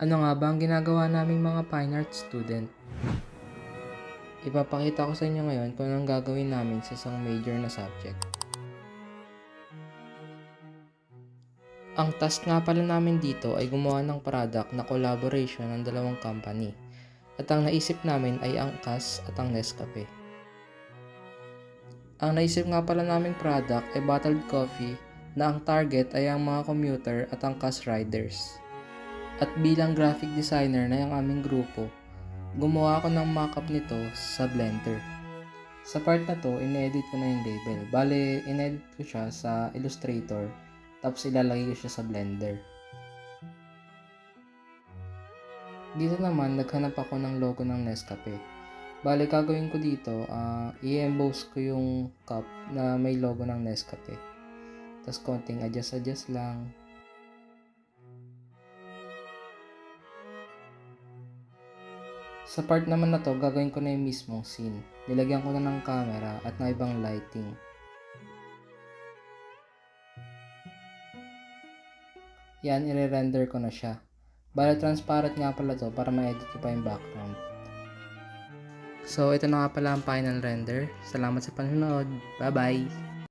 Ano nga ba ang ginagawa naming mga fine arts student? Ipapakita ko sa inyo ngayon kung anong gagawin namin sa isang major na subject. Ang task nga pala namin dito ay gumawa ng product na collaboration ng dalawang company. At ang naisip namin ay ang CAS at ang Nescafe. Ang naisip nga pala naming product ay bottled coffee na ang target ay ang mga commuter at ang CAS riders. At bilang graphic designer na yung aming grupo, gumawa ako ng mockup nito sa Blender. Sa part na to, in-edit ko na yung label. Bale, in-edit ko siya sa Illustrator, tapos ilalagay ko siya sa Blender. Dito naman, naghanap ako ng logo ng Nescafe. Bale, gagawin ko dito, i-emboss ko yung cup na may logo ng Nescafe. Tapos konting adjust lang. Sa part naman na to, gagawin ko na yung mismong scene. Nilagyan ko na ng camera at ng ibang lighting. Yan, i-render ko na siya. Bale, transparent nga pala to para ma-edit ko pa yung background. So, ito na nga pala ang final render. Salamat sa panonood. Bye-bye!